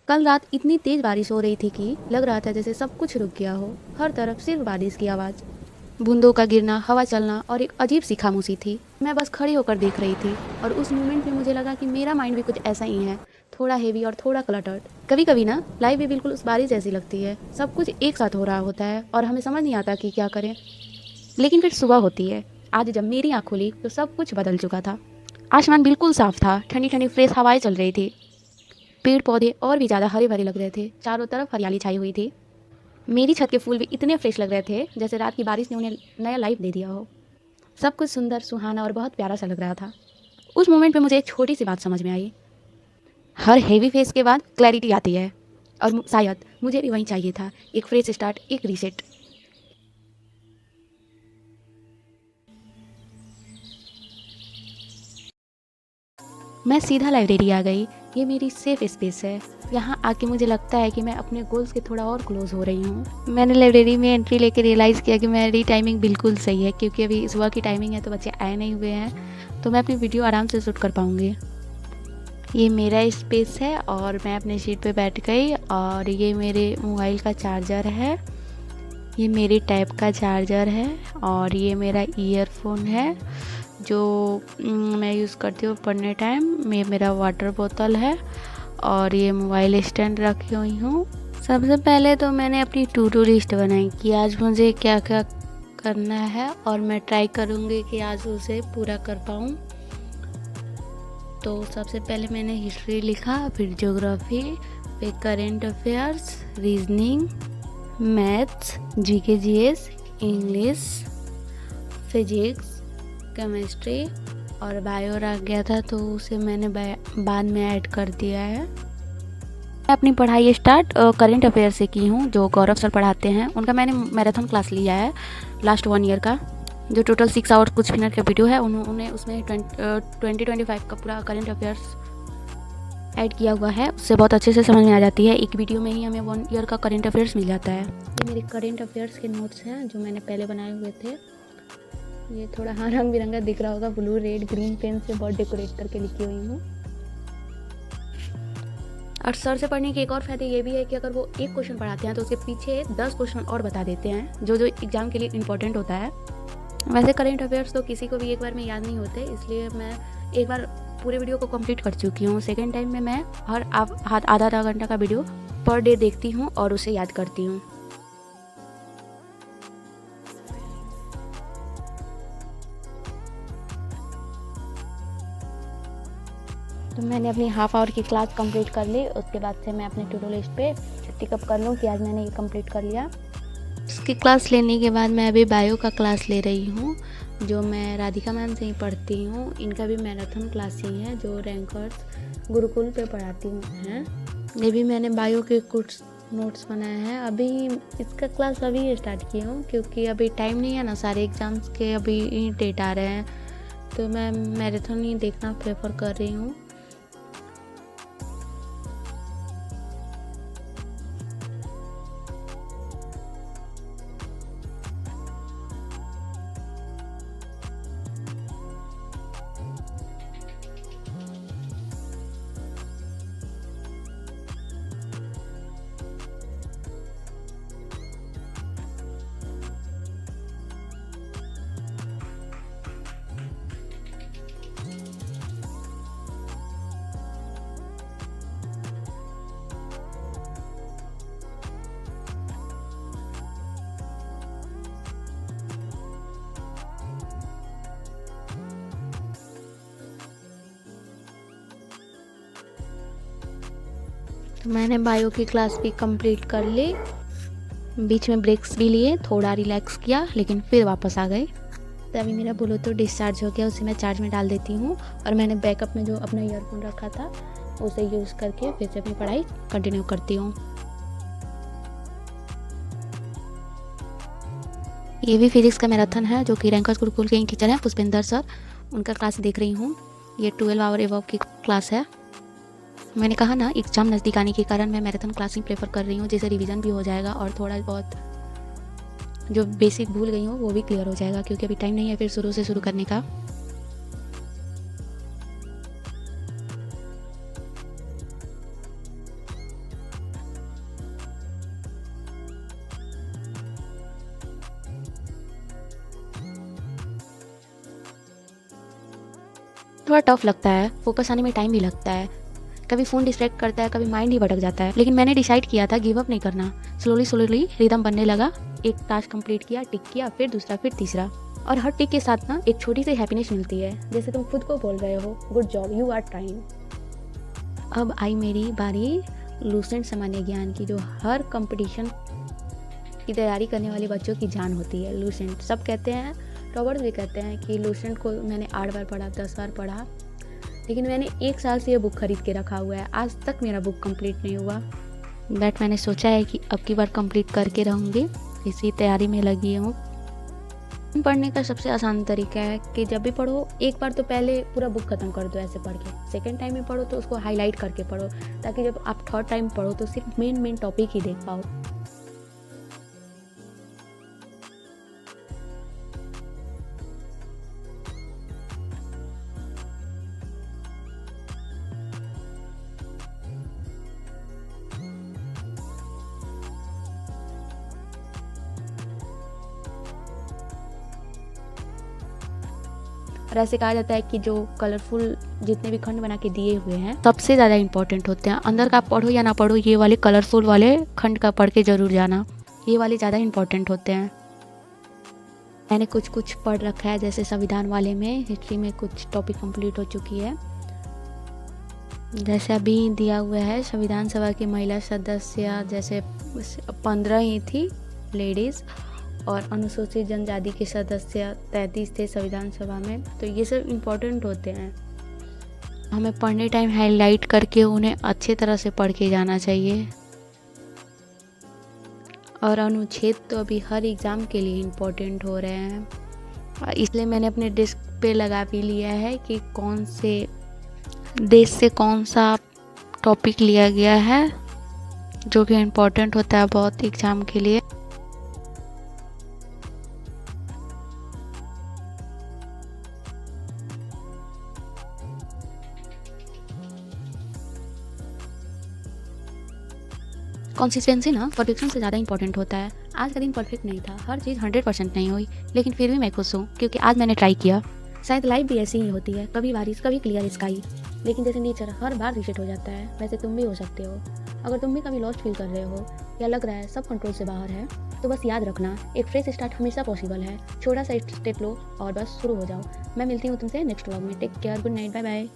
कल रात इतनी तेज़ बारिश हो रही थी कि लग रहा था जैसे सब कुछ रुक गया हो। हर तरफ सिर्फ बारिश की आवाज़, बूंदों का गिरना, हवा चलना और एक अजीब सी खामोशी थी। मैं बस खड़ी होकर देख रही थी और उस मोमेंट में मुझे लगा कि मेरा माइंड भी कुछ ऐसा ही है, थोड़ा हेवी और थोड़ा क्लटर्ड। कभी कभी ना लाइफ भी बिल्कुल उस बारिश जैसी लगती है, सब कुछ एक साथ हो रहा होता है और हमें समझ नहीं आता कि क्या करें। लेकिन फिर सुबह होती है। आज जब मेरी आँख खुली तो सब कुछ बदल चुका था। आसमान बिल्कुल साफ था, ठंडी ठंडी फ्रेश हवाएं चल रही थी। पेड़ पौधे और भी ज़्यादा हरे भरे लग रहे थे, चारों तरफ हरियाली छाई हुई थी। मेरी छत के फूल भी इतने फ्रेश लग रहे थे जैसे रात की बारिश ने उन्हें नया लाइफ दे दिया हो। सब कुछ सुंदर, सुहाना और बहुत प्यारा सा लग रहा था। उस मोमेंट में मुझे एक छोटी सी बात समझ में आई। हर हेवी फेस के बाद क्लैरिटी आती है, और शायद मुझे भी वही चाहिए था, एक फ्रेश स्टार्ट, एक रीसेट। मैं सीधा लाइब्रेरी आ गई। ये मेरी सेफ स्पेस है। यहाँ आके मुझे लगता है कि मैं अपने गोल्स के थोड़ा और क्लोज हो रही हूँ। मैंने लाइब्रेरी में एंट्री लेके रियलाइज़ किया कि मेरी टाइमिंग बिल्कुल सही है, क्योंकि अभी सुबह की टाइमिंग है तो बच्चे आए नहीं हुए हैं, तो मैं अपनी वीडियो आराम से शूट कर पाऊँगी। ये मेरा स्पेस है और मैं अपने सीट पे बैठ गई, और ये मेरे मोबाइल का चार्जर है, ये मेरी टैब का चार्जर है, और ये मेरा ईयरफोन है जो मैं यूज़ करती हूँ पढ़ने टाइम। ये मेरा वाटर बोतल है, और ये मोबाइल स्टैंड रखी हुई हूँ। सबसे पहले तो मैंने अपनी टू डू लिस्ट बनाई कि आज मुझे क्या क्या करना है, और मैं ट्राई करूँगी कि आज उसे पूरा कर पाऊँ। तो सबसे पहले मैंने हिस्ट्री लिखा, फिर ज्योग्राफी, फिर current affairs, reasoning, maths, GK GS, English, physics, chemistry और बायो रह गया था तो उसे मैंने बाद में ऐड कर दिया है। मैं अपनी पढ़ाई स्टार्ट करेंट अफेयर से की हूँ, जो गौरव सर पढ़ाते हैं। उनका मैंने मैराथन क्लास लिया है लास्ट 1 ईयर का, जो टोटल 6 आवर्स कुछ मिनट का वीडियो है। उन्होंने उसमें 2025 का पूरा करेंट अफेयर्स ऐड किया हुआ है। उससे बहुत अच्छे से समझ में आ जाती है। एक वीडियो में ही हमें 1 ईयर का करेंट अफेयर्स मिल जाता है। ये मेरे करेंट अफेयर्स के नोट्स हैं जो मैंने पहले बनाए हुए थे। ये थोड़ा हाँ रंग बिरंगा दिख रहा होगा, ब्लू रेड ग्रीन पेन से बहुत डेकोरेट करके लिखी हुई हूँ। और सर से पढ़ने के एक और फ़ायदे ये भी है कि अगर वो एक क्वेश्चन पढ़ाते हैं तो उसके पीछे 10 क्वेश्चन और बता देते हैं, जो जो एग्ज़ाम के लिए इम्पोर्टेंट होता है। वैसे करेंट अफेयर्स तो किसी को भी एक बार में याद नहीं होते, इसलिए मैं एक बार पूरे वीडियो को कंप्लीट कर चुकी हूँ। सेकेंड टाइम में मैं हर आधा घंटा का वीडियो पर डे देखती हूँ और उसे याद करती हूँ। तो मैंने अपनी हाफ आवर की क्लास कंप्लीट कर ली। उसके बाद से मैं अपने टू डू लिस्ट पे टिकअप कर लूँ कि आज मैंने ये कंप्लीट कर लिया। इसकी क्लास लेने के बाद मैं अभी बायो का क्लास ले रही हूँ, जो मैं राधिका मैम से ही पढ़ती हूँ। इनका भी मैराथन क्लास ही है, जो रैंकर्स गुरुकुल पे पढ़ाती हैं। ये भी मैंने बायो के कुछ नोट्स बनाए हैं। अभी इसका क्लास अभी स्टार्ट की हूँ, क्योंकि अभी टाइम नहीं है ना, सारे एग्ज़ाम्स के अभी डेट आ रहे हैं, तो मैं मैराथन ही देखना प्रेफर कर रही हूँ। तो मैंने बायो की क्लास भी कंप्लीट कर ली, बीच में ब्रेक्स भी लिए, थोड़ा रिलैक्स किया, लेकिन फिर वापस आ गए। तो अभी मेरा ब्लूटूथ डिस्चार्ज हो गया, उसे मैं चार्ज में डाल देती हूँ, और मैंने बैकअप में जो अपना ईयरफोन रखा था उसे यूज़ करके फिर से अपनी पढ़ाई कंटिन्यू करती हूँ। ये भी फिजिक्स का मैराथन है, जो कि रैंकर्स गुरुकुल के ही टीचर हैं, पुष्पेंद्र सर। उनका क्लास देख रही हूँ। ये 12 आवर एबव की क्लास है। मैंने कहा ना, एग्ज़ाम नज़दीक आने के कारण मैं मैराथन क्लास ही प्रेफर कर रही हूँ, जिससे रिवीजन भी हो जाएगा और थोड़ा बहुत जो बेसिक भूल गई हूँ वो भी क्लियर हो जाएगा, क्योंकि अभी टाइम नहीं है फिर शुरू से शुरू करने का। थोड़ा टफ लगता है, फोकस आने में टाइम भी लगता है, कभी फ़ोन डिस्ट्रैक्ट करता है, कभी माइंड ही भटक जाता है। लेकिन मैंने डिसाइड किया था गिव अप नहीं करना। स्लोली रिदम बनने लगा। एक टास्क कंप्लीट किया, टिक किया, फिर दूसरा, फिर तीसरा। और हर टिक के साथ ना एक छोटी सी हैप्पीनेस मिलती है, जैसे तुम खुद को बोल रहे हो good job, you are trying. अब आई मेरी बारी लूसेंट सामान्य ज्ञान की, जो हर कंपटीशन की तैयारी करने वाले बच्चों की जान होती है। लूसेंट सब कहते हैं, रॉबर्ट भी कहते हैं कि लूसेंट को मैंने 8 बार पढ़ा, 10 बार पढ़ा, लेकिन मैंने 1 साल से ये बुक खरीद के रखा हुआ है, आज तक मेरा बुक कंप्लीट नहीं हुआ। बट मैंने सोचा है कि अब की बार कंप्लीट करके रहूँगी, इसी तैयारी में लगी हूँ। पढ़ने का सबसे आसान तरीका है कि जब भी पढ़ो एक बार तो पहले पूरा बुक खत्म कर दो ऐसे पढ़ के, सेकेंड टाइम में पढ़ो तो उसको हाईलाइट करके पढ़ो, ताकि जब आप थर्ड टाइम पढ़ो तो सिर्फ मेन टॉपिक ही देख पाओ। और ऐसे कहा जाता है कि जो कलरफुल जितने भी खंड बना के दिए हुए हैं सबसे ज़्यादा इंपॉर्टेंट होते हैं। अंदर का पढ़ो या ना पढ़ो, ये वाले कलरफुल वाले खंड का पढ़ के ज़रूर जाना, ये वाले ज़्यादा इंपॉर्टेंट होते हैं। मैंने कुछ पढ़ रखा है, जैसे संविधान वाले में, हिस्ट्री में कुछ टॉपिक कंप्लीट हो चुकी है। जैसे अभी दिया हुआ है संविधान सभा की महिला सदस्य, जैसे 15 ही थी लेडीज़, और अनुसूचित जनजाति के सदस्य 33 थे संविधान सभा में। तो ये सब इम्पोर्टेंट होते हैं, हमें पढ़ने टाइम हाईलाइट करके उन्हें अच्छे तरह से पढ़ के जाना चाहिए। और अनुच्छेद तो अभी हर एग्ज़ाम के लिए इम्पोर्टेंट हो रहे हैं, इसलिए मैंने अपने डेस्क पे लगा भी लिया है कि कौन से देश से कौन सा टॉपिक लिया गया है, जो कि इम्पोर्टेंट होता है बहुत एग्ज़ाम के लिए। कंसिस्टेंसी ना परफेक्शन से ज़्यादा इंपॉर्टेंट होता है। आज का दिन परफेक्ट नहीं था, हर चीज़ 100% नहीं हुई, लेकिन फिर भी मैं खुश हूँ क्योंकि आज मैंने ट्राई किया। शायद लाइफ भी ऐसी ही होती है, कभी बारिश, कभी क्लियर स्काई, लेकिन जैसे नेचर हर बार रिसेट हो जाता है, वैसे तुम भी हो सकते हो। अगर तुम भी कभी लॉस्ट फील कर रहे हो या लग रहा है सब कंट्रोल से बाहर है, तो बस याद रखना एक फ्रेश स्टार्ट हमेशा पॉसिबल है। छोटा सा स्टेप लो और बस शुरू हो जाओ। मैं मिलती हूँ तुमसे नेक्स्ट व्लॉग में। Take care, good night, bye bye.